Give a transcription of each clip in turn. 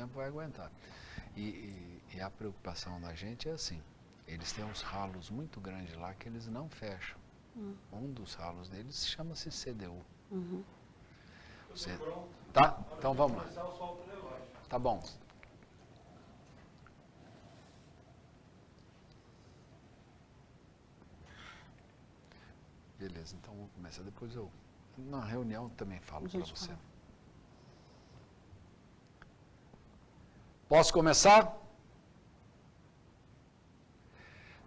tempo vai aguentar. E a preocupação da gente é assim, eles têm uns ralos muito grandes lá que eles não fecham. Um dos ralos deles chama-se CDU. Tá? Então vamos lá. Tá bom. Beleza, então vamos começar. Depois eu, na reunião, também falo para você. Posso começar?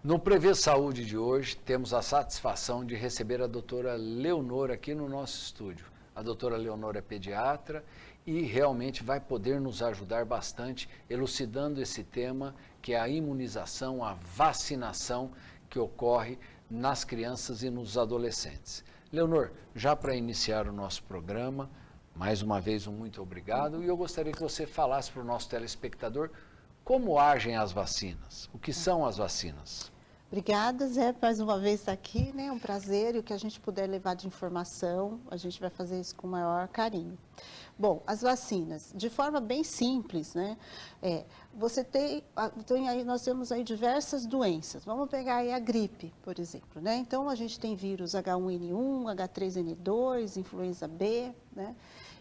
No Prevê Saúde de hoje, temos a satisfação de receber a doutora Leonor aqui no nosso estúdio. A doutora Leonor é pediatra e realmente vai poder nos ajudar bastante elucidando esse tema, que é a imunização, a vacinação que ocorre nas crianças e nos adolescentes. Leonor, já para iniciar o nosso programa, mais uma vez um muito obrigado, e eu gostaria que você falasse para o nosso telespectador como agem as vacinas, o que são as vacinas. Obrigada, Zé, mais uma vez estar aqui, né? Um prazer, e o que a gente puder levar de informação, a gente vai fazer isso com o maior carinho. Bom, as vacinas, de forma bem simples, né? Nós temos aí diversas doenças. Vamos pegar aí a gripe, por exemplo, né? Então, a gente tem vírus H1N1, H3N2, influenza B, né?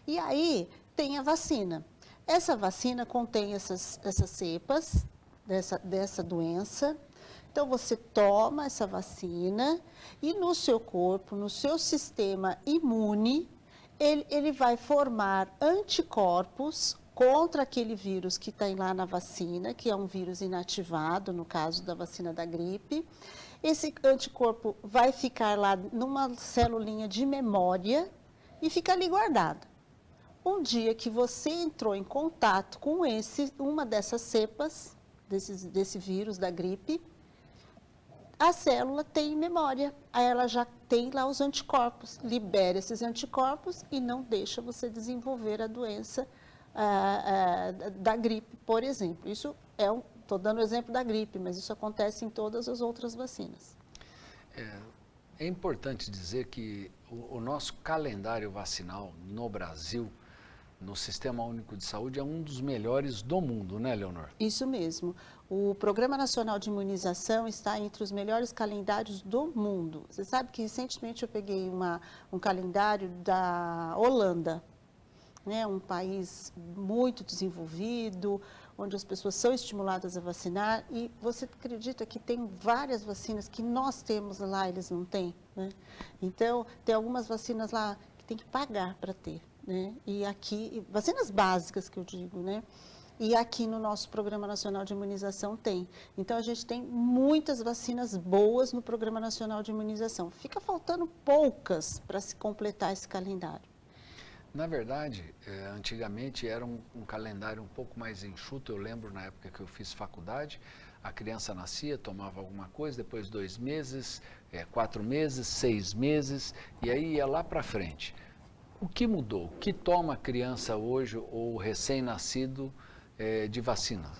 E aí, tem a vacina. Essa vacina contém essas cepas dessa doença. Então, você toma essa vacina e no seu corpo, no seu sistema imune, ele vai formar anticorpos contra aquele vírus que está lá na vacina, que é um vírus inativado, no caso da vacina da gripe. Esse anticorpo vai ficar lá numa celulinha de memória e fica ali guardado. Um dia que você entrou em contato com uma dessas cepas, desse vírus da gripe, a célula tem memória, aí ela já tem lá os anticorpos, libera esses anticorpos e não deixa você desenvolver a doença da gripe, por exemplo. Isso estou dando o exemplo da gripe, mas isso acontece em todas as outras vacinas. É importante dizer que o nosso calendário vacinal no Brasil, no Sistema Único de Saúde, é um dos melhores do mundo, né, Leonor? Isso mesmo. O Programa Nacional de Imunização está entre os melhores calendários do mundo. Você sabe que recentemente eu peguei um calendário da Holanda, né, um país muito desenvolvido, onde as pessoas são estimuladas a vacinar, e você acredita que tem várias vacinas que nós temos lá, eles não têm, né? Então, tem algumas vacinas lá que tem que pagar para ter, né? E aqui, vacinas básicas que eu digo, né? E aqui no nosso Programa Nacional de Imunização tem. Então, a gente tem muitas vacinas boas no Programa Nacional de Imunização. Fica faltando poucas para se completar esse calendário. Na verdade, antigamente era um calendário um pouco mais enxuto. Eu lembro na época que eu fiz faculdade, a criança nascia, tomava alguma coisa, depois 2 meses, 4 meses, 6 meses, e aí ia lá para frente. O que mudou? O que toma a criança hoje ou o recém-nascido de vacina?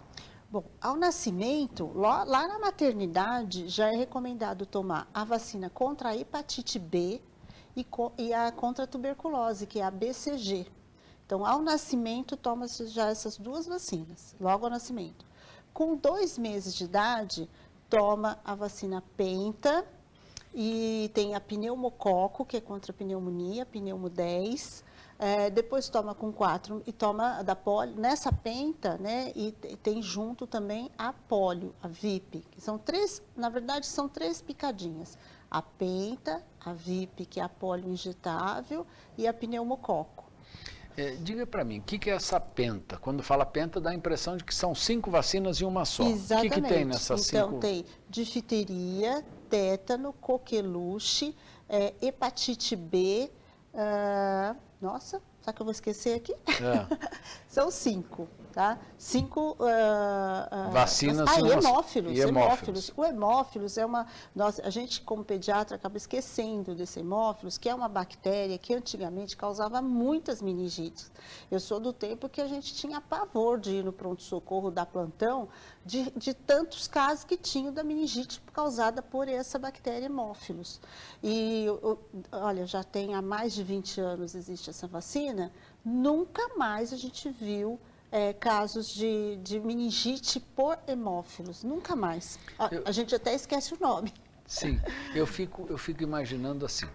Bom, ao nascimento, lá na maternidade, já é recomendado tomar a vacina contra a hepatite B e a contra a tuberculose, que é a BCG. Então, ao nascimento, toma-se já essas 2 vacinas, logo ao nascimento. Com 2 meses de idade, toma a vacina Penta, e tem a pneumococo, que é contra a pneumonia, pneumo 10. Depois toma com 4 e toma da polio, nessa Penta, né? E tem junto também a polio, a VIP, que são 3, na verdade são 3 picadinhas. A Penta, a VIP, que é a polio injetável, e a pneumococo. Diga para mim, o que é essa Penta? Quando fala Penta, dá a impressão de que são 5 vacinas em uma só. Exatamente. O que tem nessas 5? Então, tem difteria, tétano, coqueluche, hepatite B, nossa, sabe que eu vou esquecer aqui? São 5, tá? 5 vacinas. Hemófilos. O hemófilos é a gente, como pediatra, acaba esquecendo desse hemófilos, que é uma bactéria que antigamente causava muitas meningites. Eu sou do tempo que a gente tinha pavor de ir no pronto-socorro dar plantão, de tantos casos que tinham da meningite causada por essa bactéria hemófilos. E, olha, já tem há mais de 20 anos existe essa vacina, nunca mais a gente viu casos de meningite por hemófilos, nunca mais. A gente até esquece o nome. Sim, eu fico imaginando assim,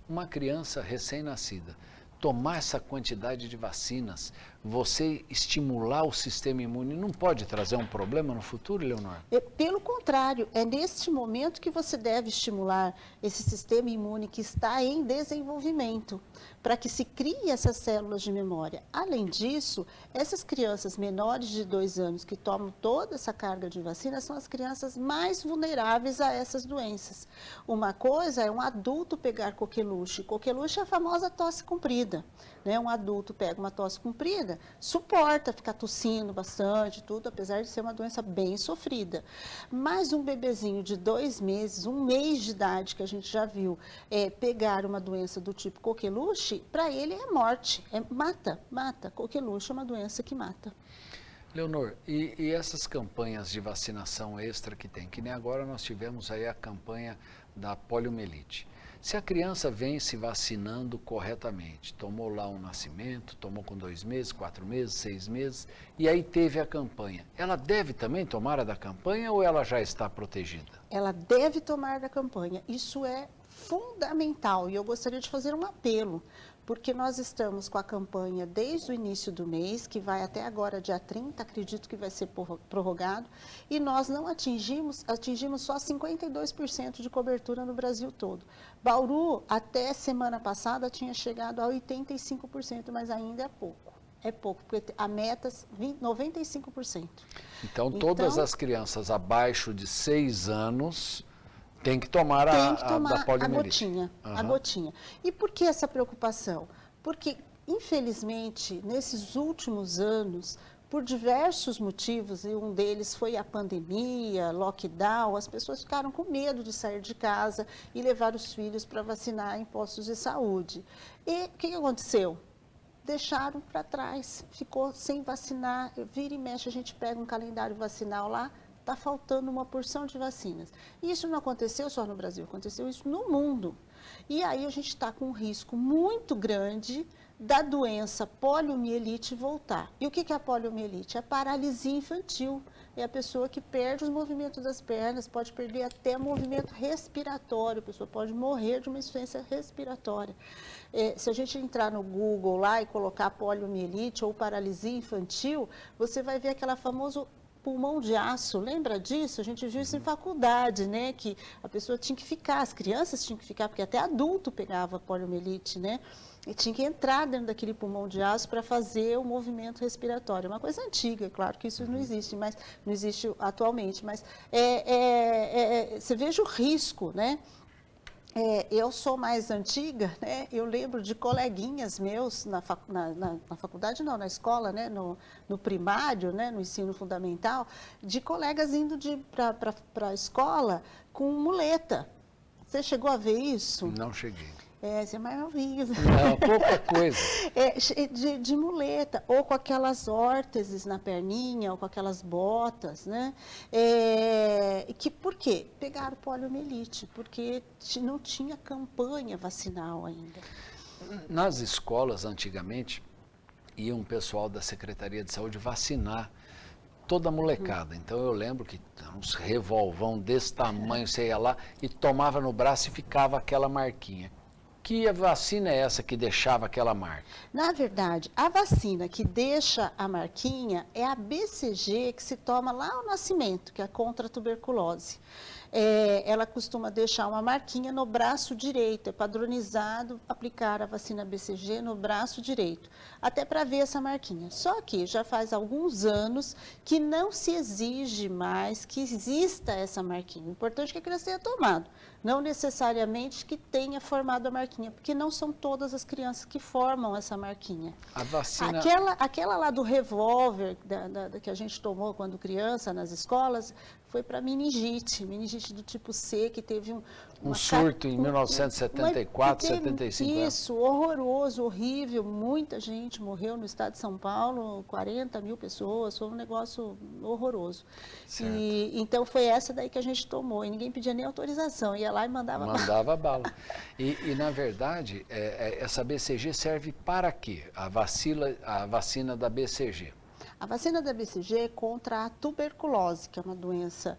uma criança recém-nascida, tomar essa quantidade de vacinas, você estimular o sistema imune, não pode trazer um problema no futuro, Leonor? Pelo contrário, é neste momento que você deve estimular esse sistema imune que está em desenvolvimento, para que se crie essas células de memória. Além disso, essas crianças menores de 2 anos que tomam toda essa carga de vacina são as crianças mais vulneráveis a essas doenças. Uma coisa é um adulto pegar coqueluche. Coqueluche é a famosa tosse comprida, né? Um adulto pega uma tosse comprida, suporta ficar tossindo bastante, tudo, apesar de ser uma doença bem sofrida. Mas um bebezinho de 2 meses, 1 mês de idade, que a gente já viu, pegar uma doença do tipo coqueluche, para ele é morte, mata. Coqueluche é uma doença que mata. Leonor, e essas campanhas de vacinação extra que tem? Que nem agora nós tivemos aí a campanha da poliomielite. Se a criança vem se vacinando corretamente, tomou lá um nascimento, tomou com 2 meses, 4 meses, 6 meses, e aí teve a campanha, ela deve também tomar a da campanha ou ela já está protegida? Ela deve tomar da campanha, isso é fundamental e eu gostaria de fazer um apelo, porque nós estamos com a campanha desde o início do mês, que vai até agora, dia 30, acredito que vai ser prorrogado, e nós não atingimos só 52% de cobertura no Brasil todo. Bauru, até semana passada, tinha chegado a 85%, mas ainda é pouco. É pouco, porque a meta é 95%. Então, todas as crianças abaixo de 6 anos... Tem que tomar a poliomielite. A gotinha. E por que essa preocupação? Porque, infelizmente, nesses últimos anos, por diversos motivos, e um deles foi a pandemia, lockdown, as pessoas ficaram com medo de sair de casa e levar os filhos para vacinar em postos de saúde. E o que aconteceu? Deixaram para trás, ficou sem vacinar. Vira e mexe, a gente pega um calendário vacinal lá, está faltando uma porção de vacinas. E isso não aconteceu só no Brasil, aconteceu isso no mundo. E aí a gente está com um risco muito grande da doença poliomielite voltar. E o que é a poliomielite? É a paralisia infantil. É a pessoa que perde os movimentos das pernas, pode perder até movimento respiratório, a pessoa pode morrer de uma insuficiência respiratória. Se a gente entrar no Google lá e colocar poliomielite ou paralisia infantil, você vai ver aquela famosa pulmão de aço, lembra disso? A gente viu isso em faculdade, né? Que a pessoa tinha que ficar, as crianças tinham que ficar, porque até adulto pegava poliomielite, né? E tinha que entrar dentro daquele pulmão de aço para fazer o movimento respiratório. Uma coisa antiga, claro que isso não existe, mas não existe atualmente. Mas você veja o risco, né? Eu sou mais antiga, né? Eu lembro de coleguinhas meus na faculdade, não, na escola, né? No primário, né? No ensino fundamental, de colegas indo para a escola com muleta. Você chegou a ver isso? Não cheguei. Você é mais novinho. Não, pouca coisa. De muleta, ou com aquelas órteses na perninha, ou com aquelas botas, né? Por quê? Pegaram poliomielite, porque não tinha campanha vacinal ainda. Nas escolas, antigamente, ia um pessoal da Secretaria de Saúde vacinar toda a molecada. Então, eu lembro que uns revolvão desse tamanho, você ia lá e tomava no braço e ficava aquela marquinha. Que vacina é essa que deixava aquela marca? Na verdade, a vacina que deixa a marquinha é a BCG, que se toma lá ao nascimento, que é contra a tuberculose. Ela costuma deixar uma marquinha no braço direito, é padronizado aplicar a vacina BCG no braço direito, até para ver essa marquinha. Só que já faz alguns anos que não se exige mais que exista essa marquinha. O importante é que a criança tenha tomado, não necessariamente que tenha formado a marquinha, porque não são todas as crianças que formam essa marquinha. A vacina... Aquela lá do revólver que a gente tomou quando criança nas escolas, foi para meningite do tipo C, que teve um surto em 1974, 75. Isso, horroroso, horrível, muita gente morreu no estado de São Paulo, 40 mil pessoas, foi um negócio horroroso. Então foi essa daí que a gente tomou, e ninguém pedia nem autorização, ia lá e mandava bala. Mandava bala. E na verdade, essa BCG serve para quê? A vacina da BCG. A vacina da BCG é contra a tuberculose, que é uma doença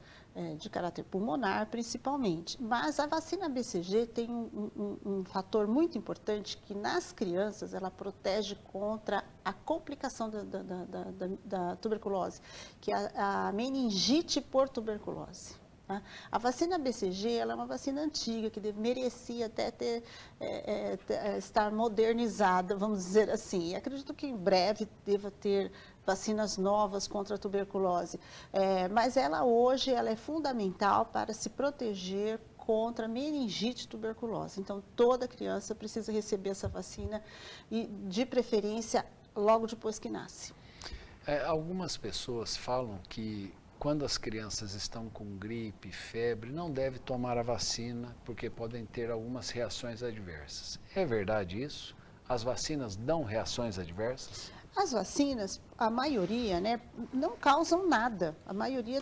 de caráter pulmonar, principalmente. Mas a vacina BCG tem um fator muito importante que nas crianças ela protege contra a complicação da tuberculose, que é a meningite por tuberculose. Tá? A vacina BCG ela é uma vacina antiga, que merecia até estar modernizada, vamos dizer assim. E acredito que em breve deva ter vacinas novas contra a tuberculose. Mas hoje ela é fundamental para se proteger contra meningite e tuberculose. Então, toda criança precisa receber essa vacina e, de preferência, logo depois que nasce. Algumas pessoas falam que quando as crianças estão com gripe, febre, não deve tomar a vacina porque podem ter algumas reações adversas. É verdade isso? As vacinas dão reações adversas? As vacinas, a maioria, né, não causam nada. A maioria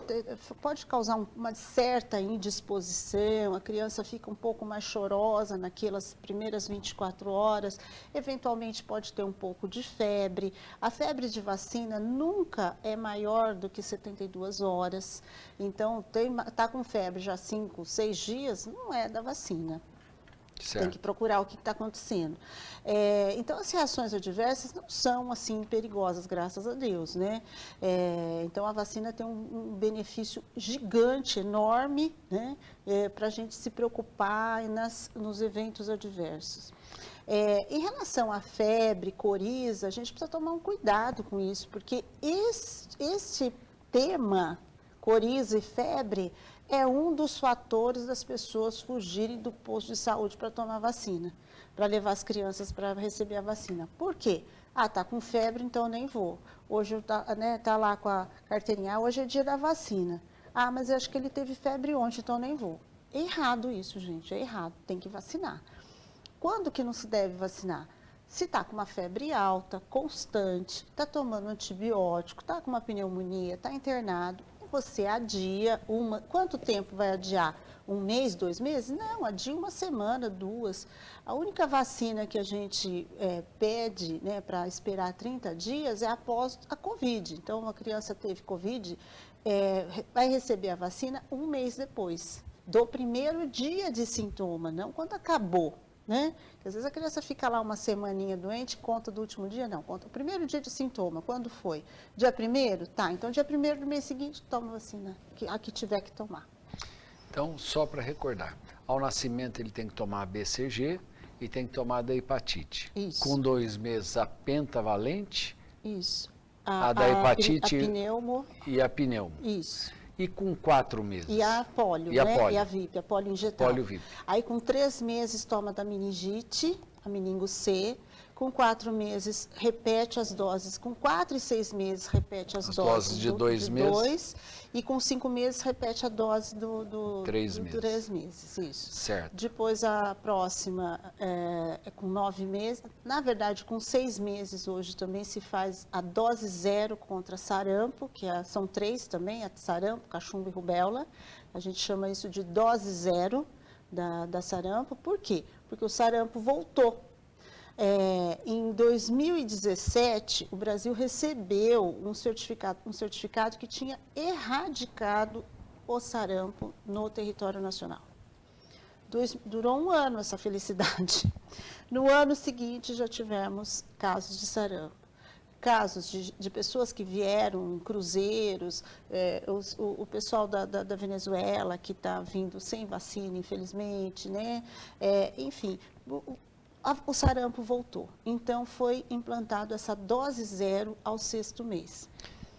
pode causar uma certa indisposição, a criança fica um pouco mais chorosa naquelas primeiras 24 horas, eventualmente pode ter um pouco de febre. A febre de vacina nunca é maior do que 72 horas. Então, está com febre já 5, 6 dias, não é da vacina. Certo. Tem que procurar o que está acontecendo. Então, as reações adversas não são, assim, perigosas, graças a Deus, né? Então, a vacina tem um benefício gigante, enorme, né? Para a gente se preocupar nos eventos adversos. Em relação à febre, coriza, a gente precisa tomar um cuidado com isso, porque esse tema, coriza e febre, é um dos fatores das pessoas fugirem do posto de saúde para tomar vacina, para levar as crianças para receber a vacina. Por quê? Tá com febre, então nem vou. Hoje tá lá com a carteirinha, hoje é dia da vacina. Mas eu acho que ele teve febre ontem, então nem vou. É errado isso, gente, é errado, tem que vacinar. Quando que não se deve vacinar? Se está com uma febre alta, constante, está tomando antibiótico, está com uma pneumonia, está internado, você adia quanto tempo vai adiar? 1 mês, 2 meses? Não, adia 1 semana, 2. A única vacina que a gente pede, né, para esperar 30 dias é após a Covid. Então, uma criança teve Covid, vai receber a vacina 1 mês depois, do primeiro dia de sintoma, não quando acabou. Né? Às vezes a criança fica lá uma semaninha doente, conta do último dia, não, conta o primeiro dia de sintoma, quando foi? Dia 1º? Tá, então dia 1º do mês seguinte toma vacina, a que tiver que tomar. Então, só para recordar, ao nascimento ele tem que tomar a BCG e tem que tomar a da hepatite. Isso. Com 2 meses a pentavalente. Isso. A da hepatite a pneumo. E a pneumo. Isso. E com 4 meses? E a polio, e né? A polio. E a VIP, a polio injetável. Polio VIP. Aí com 3 meses toma da meningite, a meningo C. Com 4 meses repete as doses. Com 4 e 6 meses repete as doses de 2 meses. E com 5 meses repete a dose do 3 meses. 3 meses, isso. Certo. Depois a próxima é com 9 meses. Na verdade, com 6 meses hoje também se faz a dose 0 contra sarampo, que são 3 também, a sarampo, cachumba e rubéola. A gente chama isso de dose 0 da sarampo. Por quê? Porque o sarampo voltou. Em 2017, o Brasil recebeu um certificado que tinha erradicado o sarampo no território nacional. Durou 1 ano essa felicidade. No ano seguinte, já tivemos casos de sarampo. Casos de pessoas que vieram em cruzeiros, o pessoal da Venezuela que está vindo sem vacina, infelizmente, né? Enfim, o sarampo voltou. Então, foi implantado essa dose 0 ao 6º mês.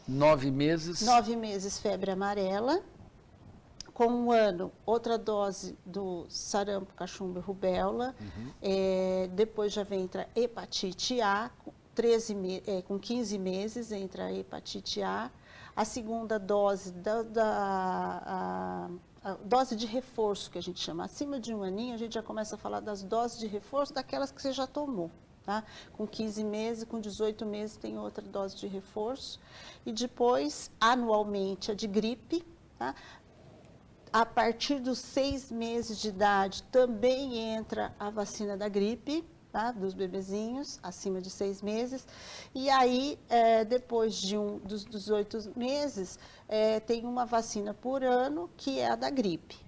9 meses? 9 meses febre amarela. Com 1 ano, outra dose do sarampo, cachumba e rubéola. Depois já vem a hepatite A, com 15 meses entra a hepatite A. A segunda dose a dose de reforço, que a gente chama. Acima de 1 aninho, a gente já começa a falar das doses de reforço, daquelas que você já tomou. Tá? Com 15 meses, com 18 meses, tem outra dose de reforço. E depois, anualmente, a de gripe. Tá? A partir dos 6 meses de idade, também entra a vacina da gripe. tá? Dos bebezinhos acima de 6 meses. E aí, depois dos 18 meses, tem uma vacina por ano, que é a da gripe.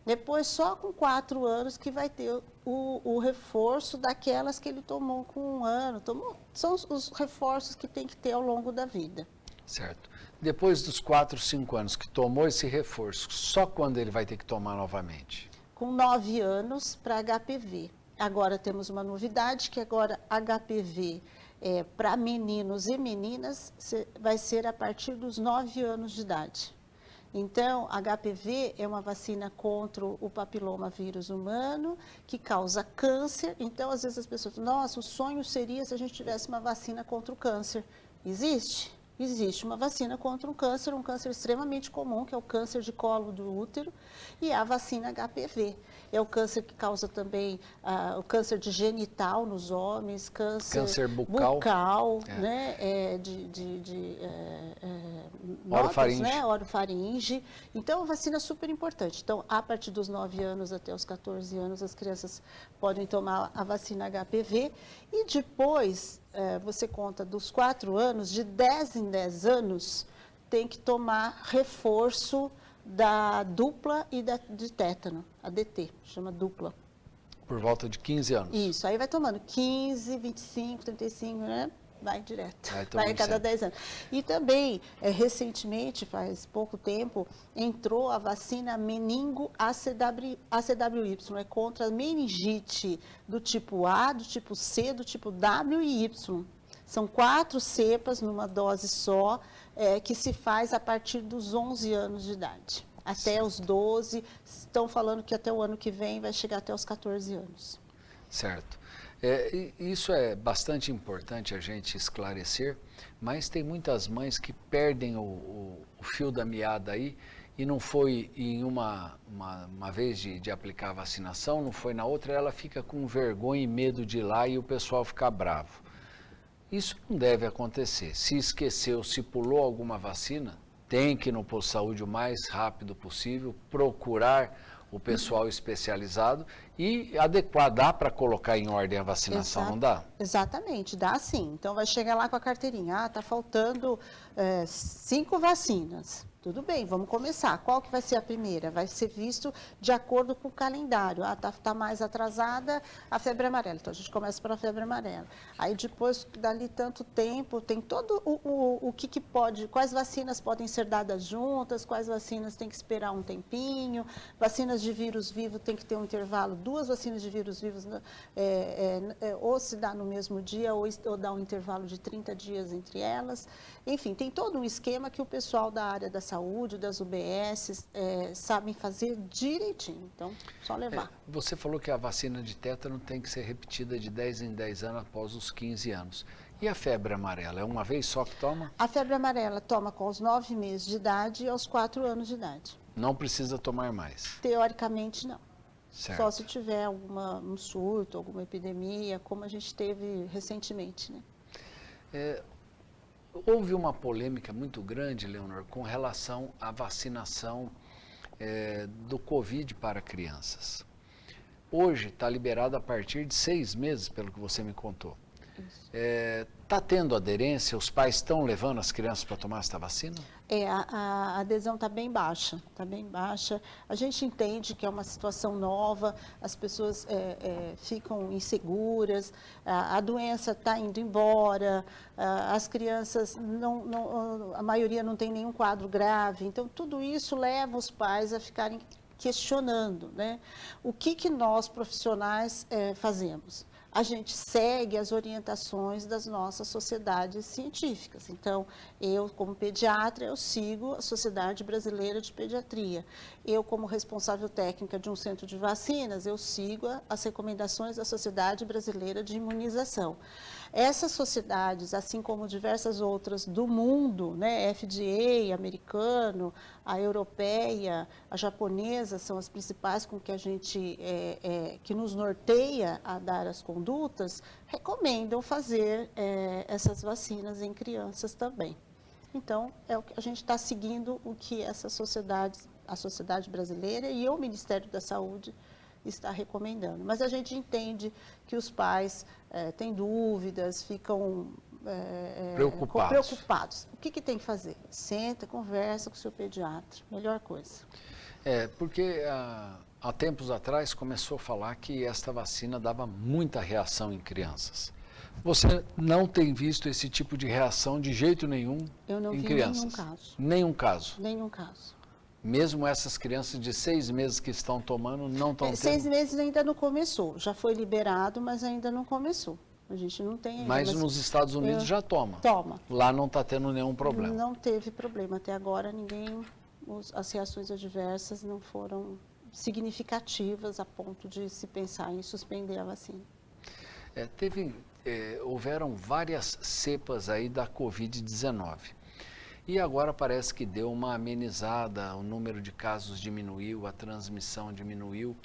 Depois, só com 4 anos que vai ter o reforço daquelas que ele tomou com 1 ano. São os reforços que tem que ter ao longo da vida. Certo. Depois dos 4, 5 anos que tomou esse reforço, só quando ele vai ter que tomar novamente? Com 9 anos para HPV. Agora temos uma novidade, que agora HPV para meninos e meninas vai ser a partir dos 9 anos de idade. Então, HPV é uma vacina contra o papiloma vírus humano, que causa câncer. Então, às vezes as pessoas falam, nossa, o sonho seria se a gente tivesse uma vacina contra o câncer. Existe? Existe uma vacina contra um câncer extremamente comum, que é o câncer de colo do útero, e a vacina HPV. É o câncer que causa também o câncer de genital nos homens, câncer bucal, né, orofaringe. Né, orofaringe. Então, é uma vacina super importante. Então, a partir dos 9 anos até os 14 anos, as crianças podem tomar a vacina HPV. E depois, você conta dos 4 anos, de 10 em 10 anos, tem que tomar reforço da dupla e de tétano, a DT, chama dupla. Por volta de 15 anos. Isso, aí vai tomando 15, 25, 35, né? Vai direto, vai a cada 10 anos. E também, recentemente, faz pouco tempo, entrou a vacina meningo ACWY, é contra a meningite do tipo A, do tipo C, do tipo W e Y. São 4 cepas numa dose só, que se faz a partir dos 11 anos de idade. Até os 12, estão falando que até o ano que vem vai chegar até os 14 anos. Certo. Isso é bastante importante a gente esclarecer, mas tem muitas mães que perdem o fio da meada aí, e não foi em uma vez de aplicar a vacinação, não foi na outra, ela fica com vergonha e medo de ir lá e o pessoal fica bravo. Isso não deve acontecer. Se esqueceu, se pulou alguma vacina, tem que ir no posto de saúde o mais rápido possível, procurar o pessoal especializado e adequar. Dá para colocar em ordem a vacinação, não dá? Exatamente, dá sim. Então vai chegar lá com a carteirinha, está faltando 5 vacinas. Tudo bem, vamos começar. Qual que vai ser a primeira? Vai ser visto de acordo com o calendário. Tá mais atrasada a febre amarela. Então, a gente começa pela febre amarela. Aí, depois, dali tanto tempo, tem todo o que pode, quais vacinas podem ser dadas juntas, quais vacinas tem que esperar um tempinho. Vacinas de vírus vivo tem que ter um intervalo. 2 vacinas de vírus vivos, ou se dá no mesmo dia, ou dá um intervalo de 30 dias entre elas. Enfim, tem todo um esquema que o pessoal da área da saúde, das UBS, sabem fazer direitinho. Então, só levar. Você falou que a vacina de tétano tem que ser repetida de 10 em 10 anos após os 15 anos. E a febre amarela, é uma vez só que toma? A febre amarela toma com os 9 meses de idade e aos 4 anos de idade. Não precisa tomar mais? Teoricamente, não. Certo. Só se tiver um surto, alguma epidemia, como a gente teve recentemente, né? Houve uma polêmica muito grande, Leonor, com relação à vacinação do Covid para crianças. Hoje está liberado a partir de 6 meses, pelo que você me contou. Está tendo aderência? Os pais estão levando as crianças para tomar essa vacina? A adesão está bem baixa, está bem baixa. A gente entende que é uma situação nova, as pessoas ficam inseguras, a doença está indo embora, as crianças, a maioria não tem nenhum quadro grave, então tudo isso leva os pais a ficarem questionando, né? O que nós profissionais fazemos? A gente segue as orientações das nossas sociedades científicas. Então, eu, como pediatra, eu sigo a Sociedade Brasileira de Pediatria. Eu, como responsável técnica de um centro de vacinas, eu sigo as recomendações da Sociedade Brasileira de Imunização. Essas sociedades, assim como diversas outras do mundo, né, FDA, americano, a europeia, a japonesa, são as principais com que a gente, que nos norteia a dar as condutas, recomendam fazer essas vacinas em crianças também. Então, a gente está seguindo o que essas sociedades, a Sociedade Brasileira e o Ministério da Saúde está recomendando. Mas a gente entende que os pais têm dúvidas, ficam preocupados. O que tem que fazer? Senta, conversa com o seu pediatra, melhor coisa. Porque há tempos atrás começou a falar que esta vacina dava muita reação em crianças. Você não tem visto esse tipo de reação de jeito nenhum em crianças? Nenhum caso. Nenhum caso? Nenhum caso. Mesmo essas crianças de 6 meses que estão tomando, não estão tendo? 6 meses ainda não começou. Já foi liberado, mas ainda não começou. A gente não tem ainda. Mas nos Estados Unidos já toma? Toma. Lá não está tendo nenhum problema? Não teve problema. Até agora, as reações adversas não foram significativas a ponto de se pensar em suspender a vacina. Houveram várias cepas aí da Covid-19 e agora parece que deu uma amenizada, o número de casos diminuiu, a transmissão diminuiu.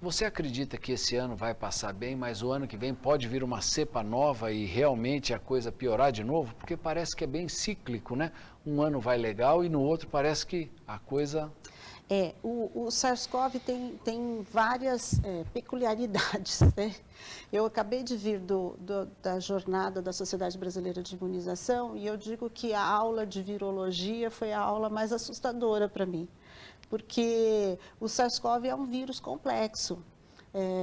Você acredita que esse ano vai passar bem, mas o ano que vem pode vir uma cepa nova e realmente a coisa piorar de novo? Porque parece que é bem cíclico, né? Um ano vai legal e no outro parece que a coisa... O SARS-CoV tem várias peculiaridades, né? Eu acabei de vir da jornada da Sociedade Brasileira de Imunização e eu digo que a aula de virologia foi a aula mais assustadora para mim, porque o SARS-CoV é um vírus complexo.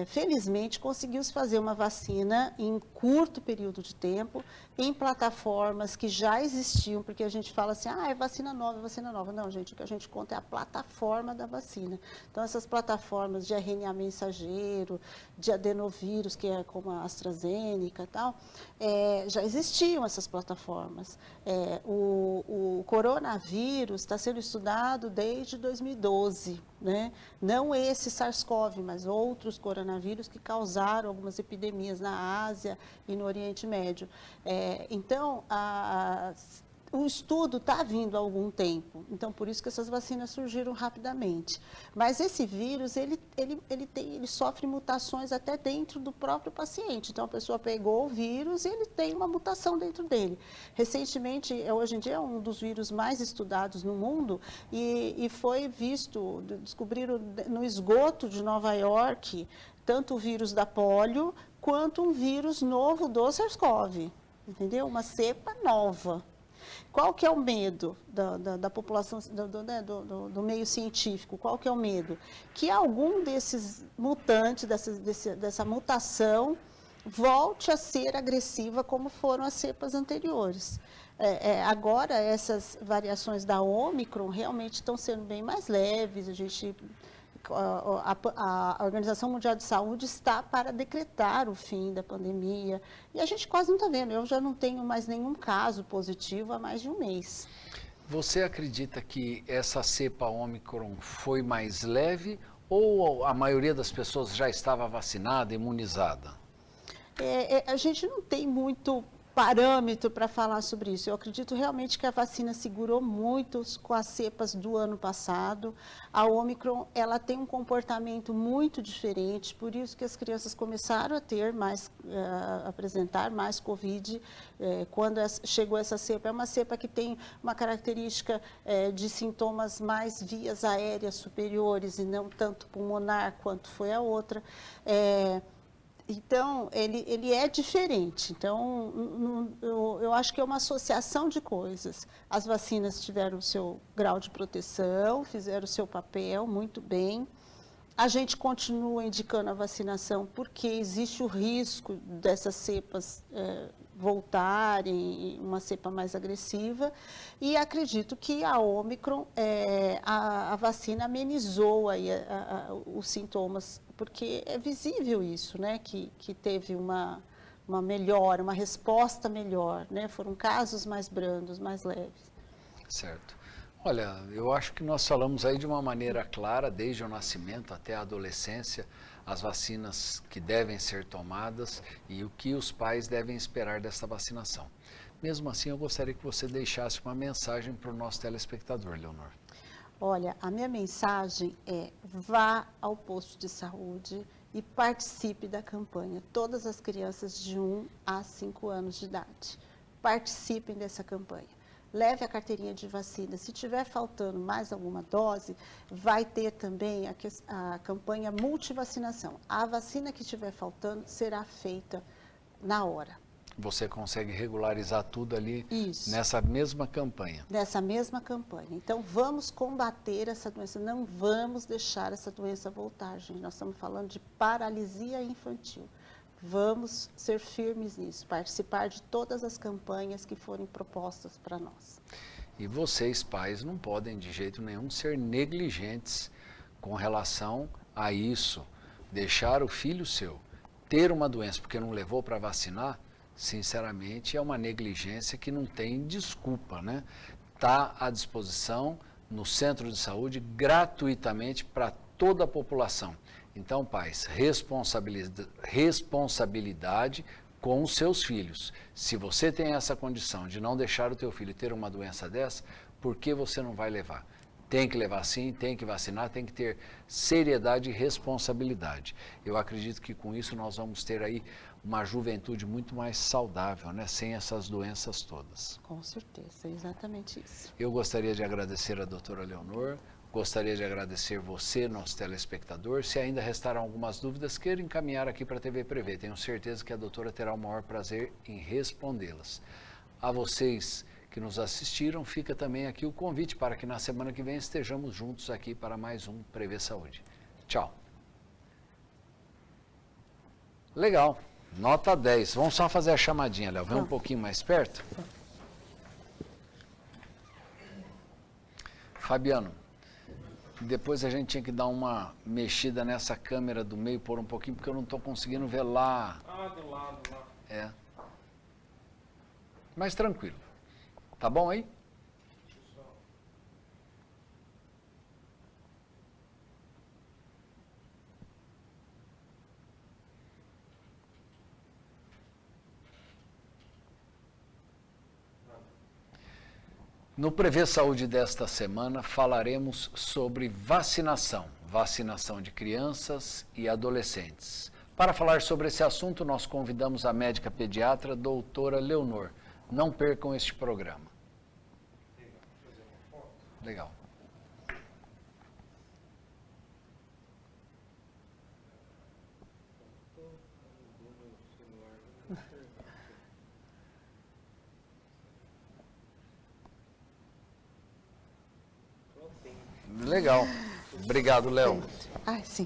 Felizmente, conseguiu-se fazer uma vacina em curto período de tempo, em plataformas que já existiam, porque a gente fala assim, é vacina nova, vacina nova. Não, gente, o que a gente conta é a plataforma da vacina. Então, essas plataformas de RNA mensageiro, de adenovírus, que é como a AstraZeneca e tal, já existiam essas plataformas. O coronavírus está sendo estudado desde 2012, né? Não esse SARS-CoV, mas outros coronavírus que causaram algumas epidemias na Ásia e no Oriente Médio. Então, o estudo está vindo há algum tempo, então por isso que essas vacinas surgiram rapidamente. Mas esse vírus, ele sofre mutações até dentro do próprio paciente. Então a pessoa pegou o vírus e ele tem uma mutação dentro dele. Recentemente, hoje em dia é um dos vírus mais estudados no mundo e foi visto, descobriram no esgoto de Nova York, tanto o vírus da polio quanto um vírus novo do SARS-CoV, entendeu? Uma cepa nova. Qual que é o medo da população, do meio científico? Qual que é o medo? Que algum desses mutantes, dessa mutação, volte a ser agressiva como foram as cepas anteriores. Agora, essas variações da Ômicron realmente estão sendo bem mais leves. A Organização Mundial de Saúde está para decretar o fim da pandemia e a gente quase não está vendo. Eu já não tenho mais nenhum caso positivo há mais de um mês. Você acredita que essa cepa Ômicron foi mais leve ou a maioria das pessoas já estava vacinada, imunizada? A gente não tem muito parâmetro para falar sobre isso. Eu acredito realmente que a vacina segurou muito com as cepas do ano passado. A Ômicron, ela tem um comportamento muito diferente, por isso que as crianças começaram a ter apresentar mais Covid quando chegou essa cepa. É uma cepa que tem uma característica de sintomas mais vias aéreas superiores e não tanto pulmonar quanto foi a outra. Então, ele é diferente. Então, eu acho que é uma associação de coisas. As vacinas tiveram o seu grau de proteção, fizeram o seu papel muito bem. A gente continua indicando a vacinação porque existe o risco dessas cepas voltarem, uma cepa mais agressiva. E acredito que a Ômicron, a vacina amenizou aí os sintomas, porque é visível isso, né? Que teve uma melhora, uma resposta melhor, né? Foram casos mais brandos, mais leves. Certo. Olha, eu acho que nós falamos aí de uma maneira clara, desde o nascimento até a adolescência, as vacinas que devem ser tomadas e o que os pais devem esperar dessa vacinação. Mesmo assim, eu gostaria que você deixasse uma mensagem para o nosso telespectador, Leonor. Olha, a minha mensagem é: vá ao posto de saúde e participe da campanha. Todas as crianças de 1 a 5 anos de idade, participem dessa campanha. leve a carteirinha de vacina. Se tiver faltando mais alguma dose, vai ter também a campanha multivacinação. A vacina que estiver faltando será feita na hora. Você consegue regularizar tudo ali Isso. nessa mesma campanha. Nessa mesma campanha. Então, vamos combater essa doença, não vamos deixar essa doença voltar, gente. Nós estamos falando de paralisia infantil. Vamos ser firmes nisso, participar de todas as campanhas que forem propostas para nós. E vocês, pais, não podem de jeito nenhum ser negligentes com relação a isso. Deixar o filho seu ter uma doença porque não levou para vacinar, sinceramente, é uma negligência que não tem desculpa, né? Está à disposição no centro de saúde gratuitamente para toda a população. Então, pais, responsabilidade com os seus filhos. Se você tem essa condição de não deixar o teu filho ter uma doença dessa, por que você não vai levar? Tem que levar sim, tem que vacinar, tem que ter seriedade e responsabilidade. Eu acredito que com isso nós vamos ter aí uma juventude muito mais saudável, né? Sem essas doenças todas. Com certeza, é exatamente isso. Eu gostaria de agradecer a doutora Leonor, gostaria de agradecer você, nosso telespectador. Se ainda restaram algumas dúvidas, queira encaminhar aqui para a TV Prevê. Tenho certeza que a doutora terá o maior prazer em respondê-las. A vocês que nos assistiram, fica também aqui o convite para que na semana que vem estejamos juntos aqui para mais um Prevê Saúde. Tchau. Legal, nota 10. Vamos só fazer a chamadinha, Léo. Vem um pouquinho mais perto. Fabiano, depois a gente tinha que dar uma mexida nessa câmera do meio, pôr um pouquinho, porque eu não estou conseguindo ver lá. Ah, do lado lá. É. Mas tranquilo. Tá bom aí? No Prevê Saúde desta semana falaremos sobre vacinação, vacinação de crianças e adolescentes. Para falar sobre esse assunto, nós convidamos a médica pediatra doutora Leonor. Não percam este programa. Legal. Legal. Obrigado, Léo. Ah, sim.